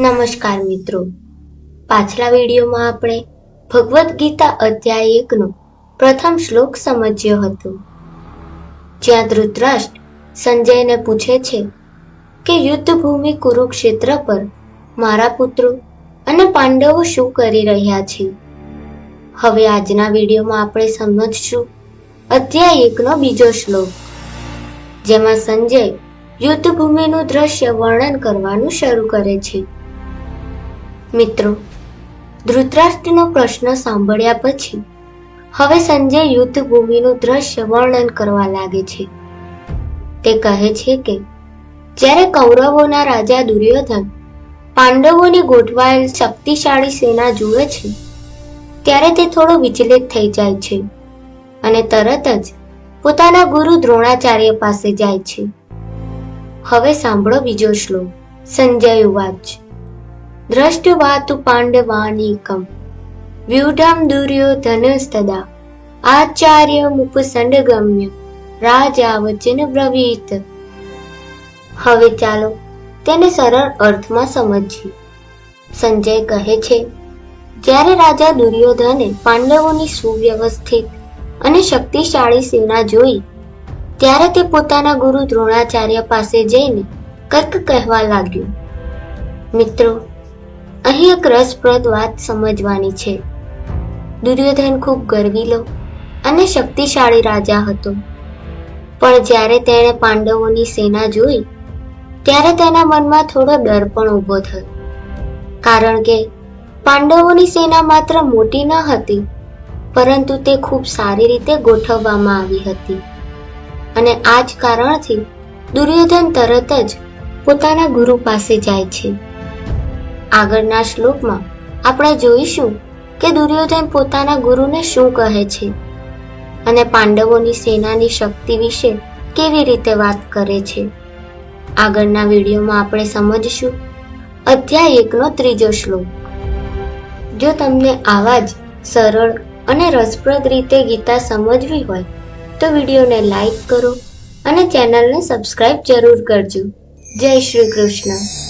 નમસ્કાર મિત્રો, પાછલા વિડીયોમાં આપણે ભગવદ્ ગીતા અધ્યાય 1નો પ્રથમ શ્લોક સમજ્યો હતો, જ્યાં ધૃતરાષ્ટ્ર સંજયને પૂછે છે કે યુદ્ધ ભૂમિ કુરુક્ષેત્ર પર મારા પુત્રો અને પાંડવો શું કરી રહ્યા છે. હવે આજના વિડીયોમાં આપણે સમજશું અધ્યાય 1નો બીજો શ્લોક, જેમાં સંજય યુદ્ધ ભૂમિનું દ્રશ્ય વર્ણન કરવાનું શરૂ કરે છે. મિત્રો, ધૃતરાષ્ટ્રનો પ્રશ્ન સાંભળ્યા પછી હવે સંજય યુદ્ધ ભૂમિનું દ્રશ્ય વર્ણન કરવા લાગે છે. તે કહે છે કે જ્યારે કૌરવોના રાજા દુર્યોધન પાંડવોની ગોઠવાયેલ શક્તિશાળી સેના જુએ છે, ત્યારે તે થોડો વિચલિત થઈ જાય છે અને તરત જ પોતાના ગુરુ દ્રોણાચાર્ય પાસે જાય છે. હવે સાંભળો બીજો શ્લોક. સંજય ઉવાચ દ્રષ્ટવા તુ પાંડવાનીકમ વ્યુઢમ દુર્યોધનસ્તદા આચાર્યમુપસંડગમ્ય રાજા વચન બ્રવીત. હવે ચાલો તેને સરળ અર્થમાં સમજીએ. સંજય કહે છે, જ્યારે રાજા દુર્યોધને પાંડવોની સુવ્યવસ્થિત અને શક્તિશાળી સેના જોઈ, ત્યારે તે પોતાના ગુરુ દ્રોણાચાર્ય પાસે જઈને કંઈક કહેવા લાગ્યો. મિત્રો, અહીં એક રસપ્રદ વાત સમજવાની છે. દુર્યોધન ખૂબ ગર્વીલો અને શક્તિશાળી રાજા હતો, પણ જ્યારે તેણે પાંડવોની સેના જોઈ, ત્યારે તેના મનમાં થોડો ડર પણ ઊભો થયો, કારણ કે પાંડવોની સેના માત્ર મોટી ન હતી, પરંતુ તે ખૂબ સારી રીતે ગોઠવવામાં આવી હતી. અને આ જ કારણથી દુર્યોધન તરત જ પોતાના ગુરુ પાસે જાય છે. આગળના શ્લોકમાં આપણે જોઈશું કે દુર્યોધન પોતાના ગુરુને શું કહે છે અને પાંડવોની સેનાની શક્તિ વિશે કેવી રીતે વાત કરે છે. આગળના વિડીયોમાં આપણે સમજશું અધ્યાય 1નો ત્રીજો શ્લોક. જો તમને આવા જ સરળ અને રસપ્રદ રીતે ગીતા સમજવી હોય તો વિડીયોને લાઈક કરો અને ચેનલને સબસ્ક્રાઇબ જરૂર કરજો. જય શ્રી કૃષ્ણ.